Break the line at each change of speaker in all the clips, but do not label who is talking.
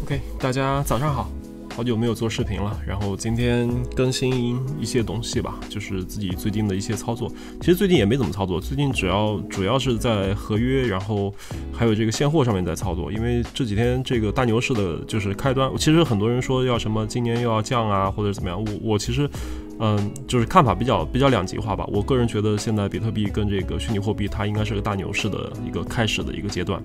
OK， 大家早上好，好久没有做视频了。然后今天更新一些东西吧，就是自己最近的一些操作。其实最近也没怎么操作，最近主要是在合约，然后还有这个现货上面在操作。因为这几天这个大牛市的就是开端，其实很多人说要什么今年又要降啊，或者怎么样。我其实就是看法比较两极化吧。我个人觉得现在比特币跟这个虚拟货币它应该是个大牛市的一个开始的一个阶段。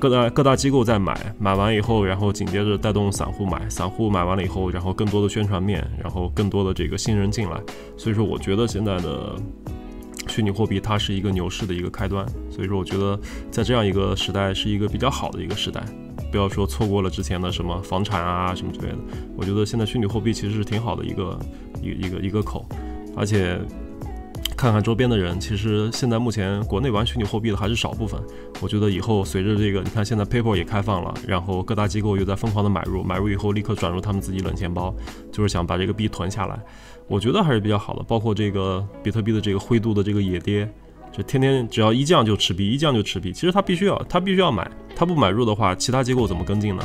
各大机构在买完以后，然后紧接着带动散户买，散户买完了以后，然后更多的宣传面，然后更多的这个新人进来，所以说我觉得现在的虚拟货币它是一个牛市的一个开端，所以说我觉得在这样一个时代是一个比较好的一个时代，不要说错过了之前的什么房产啊什么之类的，我觉得现在虚拟货币其实是挺好的一个口，而且看看周边的人，其实现在目前国内玩虚拟货币的还是少部分。我觉得以后随着这个，你看现在 PayPal 也开放了，然后各大机构又在疯狂的买入以后立刻转入他们自己冷钱包，就是想把这个币囤下来。我觉得还是比较好的。包括这个比特币的这个灰度的这个野跌，就天天只要一降就持币，一降就持币。其实他必须要买，他不买入的话，其他机构怎么跟进呢？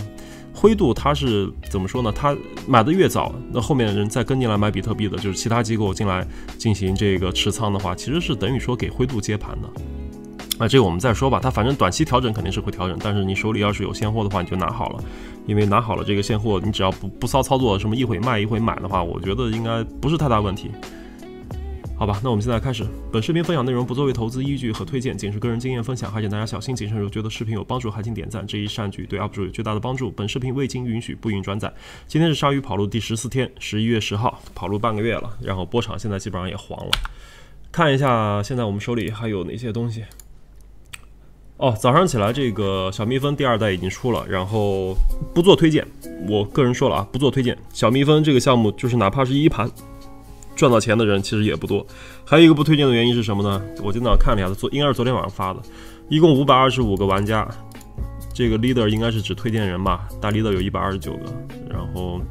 灰度它是怎么说呢？它买的越早，那后面的人再跟进来买比特币的，就是其他机构进来进行这个持仓的话，其实是等于说给灰度接盘的。这个我们再说吧。它反正短期调整肯定是会调整，但是你手里要是有现货的话，你就拿好了，因为拿好了这个现货，你只要不骚操作，什么一会卖一会买的话，我觉得应该不是太大问题。好吧，那我们现在开始。本视频分享内容不作为投资依据和推荐，仅是个人经验分享，还请大家小心谨慎。如果觉得视频有帮助，还请点赞，这一善举对 UP 主有巨大的帮助。本视频未经允许不予转载。今天是鲨鱼跑路第14天，11月10号，跑路半个月了，然后波场现在基本上也黄了。看一下现在我们手里还有哪些东西。早上起来这个小蜜蜂第2代已经出了，然后不做推荐，我个人说了啊，不做推荐。小蜜蜂这个项目就是哪怕是一盘赚到钱的人其实也不多。还有一个不推荐的原因是什么呢？我今天早上看了一下，应该是昨天晚上发的，一共525个玩家，这个 leader 应该是指推荐人吧，大 leader 有129个，然后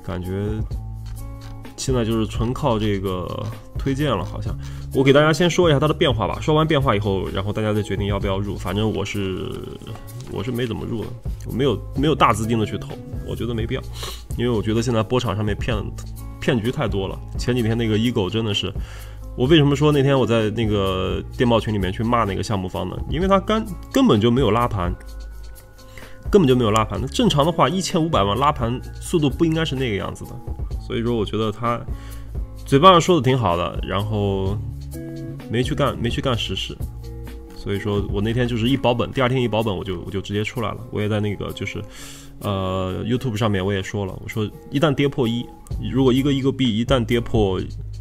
感觉现在就是纯靠这个推荐了，好像。我给大家先说一下它的变化吧，说完变化以后，然后大家再决定要不要入。反正我是没怎么入的，我没有大资金的去投，我觉得没必要，因为我觉得现在波场上面骗局太多了。前几天那个 Ego 真的是，我为什么说那天我在那个电报群里面去骂那个项目方呢？因为他根本就没有拉盘，那正常的话1500万拉盘速度不应该是那个样子的。所以说我觉得他嘴巴上说的挺好的，然后没去干实事。所以说我那天就是一保本，第2天一保本我就直接出来了。我也在那个就是YouTube 上面我也说了，我说一旦跌破1，如果一个币一旦跌破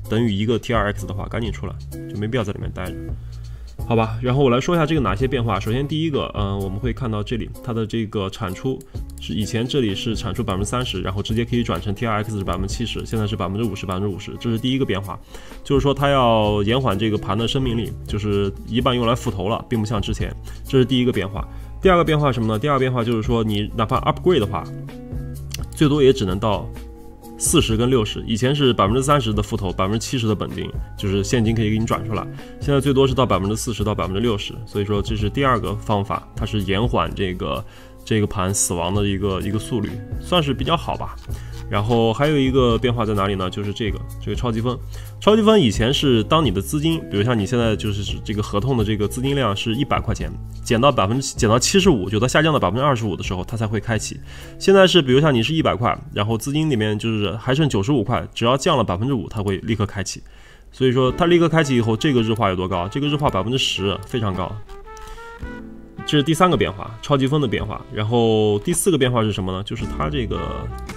等于1个 TRX 的话，赶紧出来，就没必要在里面待着。好吧，然后我来说一下这个哪些变化。首先第一个，我们会看到这里它的这个产出是以前这里是产出30%，然后直接可以转成 TRX 是70%，现在是50%，这是第一个变化，就是说它要延缓这个盘的生命力，就是一半用来复投了，并不像之前，这是第一个变化。第二个变化什么呢？第二个变化就是说你哪怕 upgrade 的话，最多也只能到40跟60，以前是30%的复投，70%的本金，就是现金可以给你转出来，现在最多是到40%到60%，所以说这是第二个方法，它是延缓这个盘死亡的一个速率，算是比较好吧。然后还有一个变化在哪里呢？就是这个超级分。超级分以前是当你的资金，比如像你现在就是这个合同的这个资金量是100块钱，减到75%，就它下降到25%的时候，它才会开启。现在是比如像你是100块，然后资金里面就是还剩95块，只要降了5%，它会立刻开启。所以说它立刻开启以后，这个日化有多高？这个日化10%，非常高。这是第3个变化，超级分的变化。然后第4个变化是什么呢？就是它这个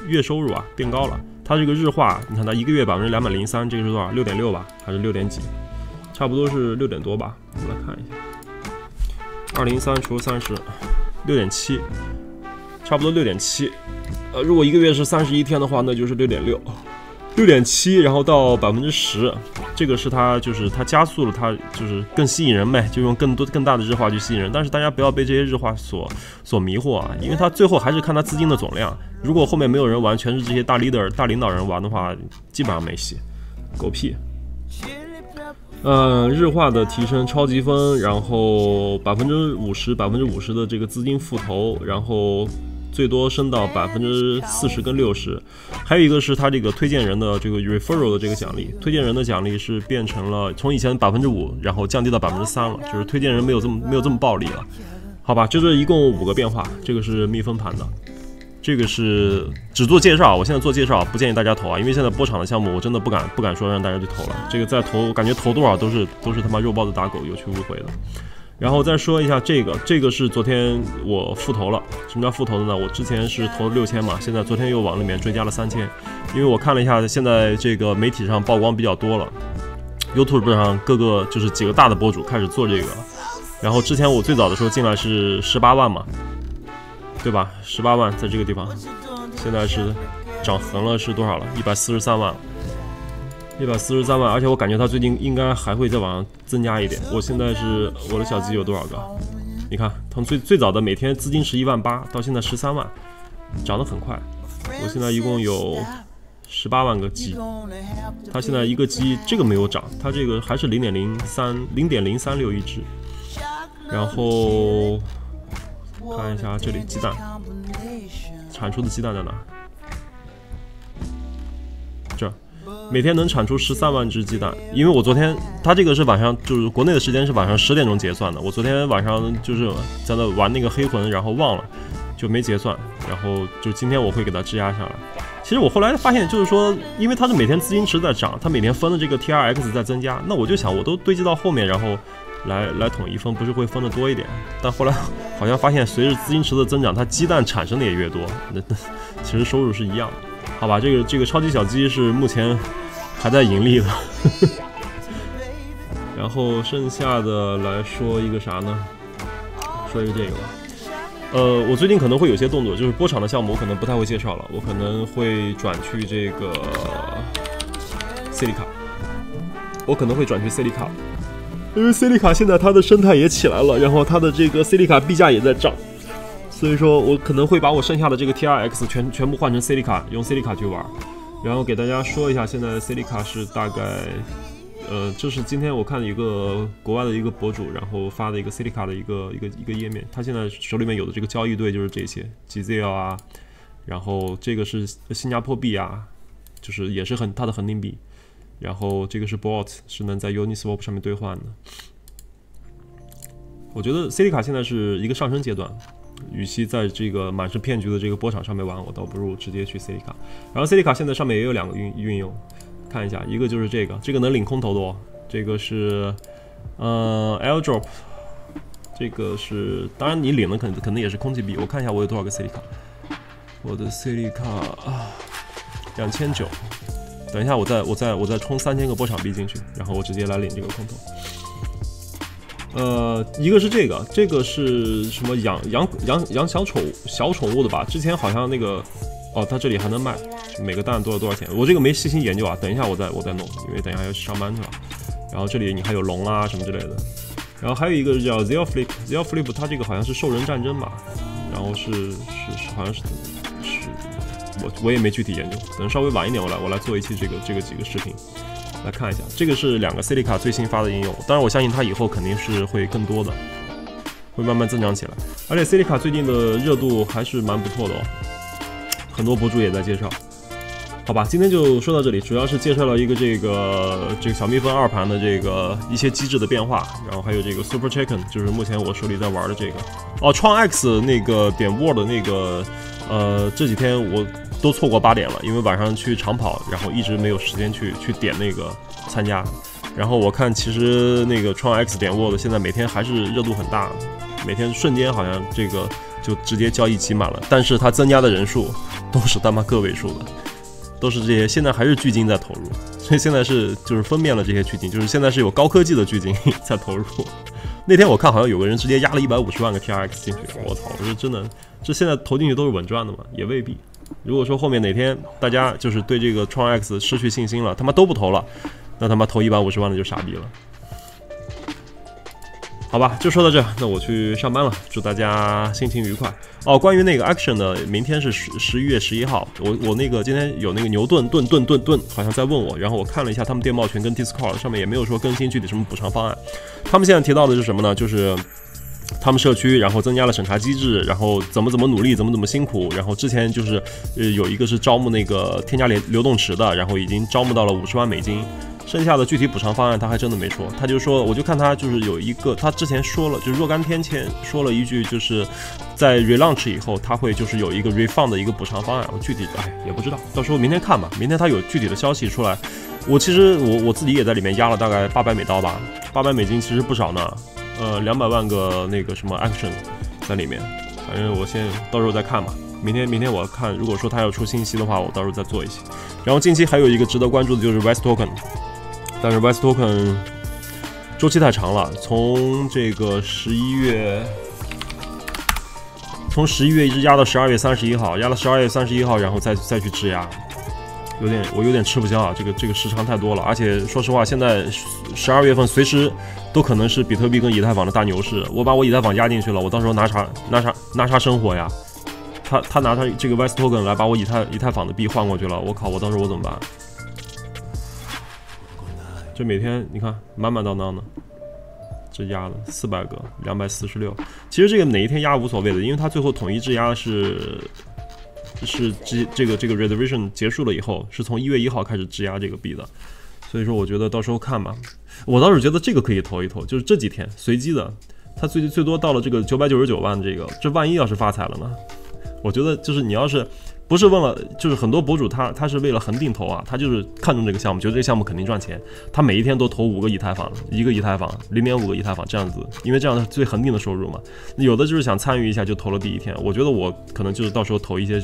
月收入变高了。它这个日化，你看它一个月203%，这个是多少？6.6吧，还是6点几？差不多是6点多吧。我们来看一下，203除30，6.7，差不多6.7。如果一个月是31天的话，那就是6.7，然后到10%，这个是它就是它加速了，它就是更吸引人呗，就用更大的日化去吸引人。但是大家不要被这些日化所迷惑啊，因为它最后还是看它资金的总量。如果后面没有人玩，全是这些大 leader 大领导人玩的话，基本上没戏，狗屁。日化的提升超级分，然后50%的这个资金复投，然后最多升到40%跟60%。还有一个是他这个推荐人的这个 referral 的这个奖励，推荐人的奖励是变成了从以前5%，然后降低到3%了，就是推荐人没有这么暴力了。好吧，这一共5个变化，这个是蜜分盘的。这个是只做介绍，我现在做介绍，不建议大家投啊，因为现在波场的项目我真的不敢说让大家去投了。这个再投，感觉投多少都是他妈肉包子打狗，有去无回的。然后再说一下这个是昨天我复投了。什么叫复投的呢？我之前是投了6000嘛，现在昨天又往里面追加了3000，因为我看了一下，现在这个媒体上曝光比较多了 ，YouTube 上各个就是几个大的博主开始做这个。然后之前我最早的时候进来是18万嘛。对吧？18万在这个地方，现在是涨横了，是多少了？143万，143万，而且我感觉它最近应该还会再往上增加一点。我现在是我的小鸡有多少个？你看，从最早的每天资金11.8万到现在13万，涨得很快。我现在一共有18万个鸡，它现在一个鸡这个没有涨，它这个还是0.036一只，然后。看一下这里鸡蛋产出的鸡蛋在哪？这每天能产出13万只鸡蛋。因为我昨天它这个是晚上，就是国内的时间是晚上10点钟结算的。我昨天晚上就是在那玩那个黑魂，然后忘了就没结算，然后就今天我会给它质押下来。其实我后来发现，就是说，因为它是每天资金池在涨，它每天分的这个 TRX 在增加，那我就想我都堆积到后面，然后。来统一分，不是会分的多一点？但后来好像发现，随着资金池的增长，它鸡蛋产生的也越多，那其实收入是一样的，好吧？这个超级小鸡是目前还在盈利的。然后剩下的来说一个啥呢？说一个这个吧。我最近可能会有些动作，就是波场的项目我可能不太会介绍了，我可能会转去这个 C 利卡，我可能会转去 C 利卡。因为 C 利卡现在它的生态也起来了，然后它的这个 C 利卡币价也在涨，所以说我可能会把我剩下的这个 TRX 全部换成 C 利卡，用 C 利卡去玩。然后给大家说一下，现在 C 利卡是大概，这是今天我看一个国外的一个博主，然后发的一个 C 利卡的一个页面，他现在手里面有的这个交易对就是这些 GZL 啊，然后这个是新加坡币啊，就是也是它的恒定币。然后这个是 bot， 是能在 Uniswap 上面兑换的。我觉得 C 利卡现在是一个上升阶段，与其在这个满是骗局的这个波场上面玩，我倒不如直接去 C 利卡。然后 C 利卡现在上面也有2个运用，看一下，一个就是这个能领空投的哦，这个是airdrop， 这个是当然你领的可能也是空气币。我看一下我有多少个 C 利卡，我的 C 利卡2900。等一下，我再充3000个波场币进去，然后我直接来领这个空投。一个是这个是什么养小宠物的吧？之前好像那个哦，它这里还能卖，每个蛋多少钱？我这个没细心研究啊，等一下我再弄，因为等一下要去上班去了。然后这里你还有龙啊什么之类的。然后还有一个叫 Zero Flip， 它这个好像是兽人战争吧？然后是好像是。我也没具体研究，等稍微晚一点我来做一期这个几个视频来看一下。这个是2个 C 利卡最新发的应用，当然我相信它以后肯定是会更多的，会慢慢增长起来。而且 C 利卡最近的热度还是蛮不错的哦，很多博主也在介绍。好吧，今天就说到这里，主要是介绍了一个这个小蜜蜂2盘的这个一些机制的变化，然后还有这个 Super Chicken， 就是目前我手里在玩的这个。哦，创 X 那个点 Word 那个，这几天我都错过8点了，因为晚上去长跑，然后一直没有时间去点那个参加。然后我看其实那个创 X 点 Word 现在每天还是热度很大，每天瞬间好像这个就直接交易挤满了，但是它增加的人数都是他妈个位数的。都是这些，现在还是巨鲸在投入，所以现在就是分辨了这些巨鲸，就是现在是有高科技的巨鲸在投入。那天我看好像有个人直接压了150万个 TRX 进去，我操！我说真的，这现在投进去都是稳赚的嘛？也未必。如果说后面哪天大家就是对这个创 X 失去信心了，他妈都不投了，那他妈投150万的就傻逼了。好吧，就说到这，那我去上班了，祝大家心情愉快。哦，关于那个 Action 呢，明天是11月11号，我那个今天有那个牛顿好像在问我，然后我看了一下他们电报群跟 Discord 上面也没有说更新具体什么补偿方案，他们现在提到的是什么呢？就是他们社区然后增加了审查机制，然后怎么努力，怎么辛苦，然后之前就是有一个是招募那个添加流动池的，然后已经招募到了$50万。剩下的具体补偿方案他还真的没说，他就说，我就看他就是有一个，他之前说了，就是若干天前说了一句，就是在 relaunch 以后，他会就是有一个 refund 的一个补偿方案，我具体也不知道，到时候明天看吧，明天他有具体的消息出来。我其实我自己也在里面压了大概$800吧，$800其实不少呢，200万个那个什么 action 在里面，反正我先到时候再看吧。明天我看，如果说他要出信息的话，我到时候再做一些。然后近期还有一个值得关注的就是 West Token。但是 West Token 周期太长了，从这个11月一直压到12月31号，压到12月31号，然后再去质押，我有点吃不消啊，这个时长太多了，而且说实话，现在12月份随时都可能是比特币跟以太坊的大牛市，我把我以太坊压进去了，我到时候拿啥生活呀？他拿他这个 West Token 来把我以太坊的币换过去了，我靠，我到时候我怎么办？这每天你看满当当的，这压了400个，246。其实这个哪一天压无所谓的，因为它最后统一质押是这个 reservation 结束了以后，是从1月1号开始质押这个币的。所以说我觉得到时候看吧。我倒是觉得这个可以投一投，就是这几天随机的，它最多到了这个999万这万一要是发财了呢？我觉得就是你要是不是问了，就是很多博主他是为了恒定投啊，他就是看中这个项目，觉得这个项目肯定赚钱，他每一天都投5个以太坊，1个以太坊，0.5个以太坊这样子，因为这样是最恒定的收入嘛。有的就是想参与一下就投了第一天，我觉得我可能就是到时候投一些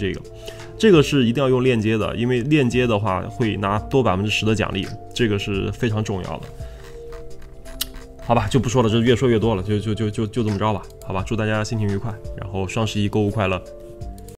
这个是一定要用链接的，因为链接的话会拿多10%的奖励，这个是非常重要的。好吧，就不说了，这越说越多了，就这么着吧，好吧，祝大家心情愉快，然后双11购物快乐。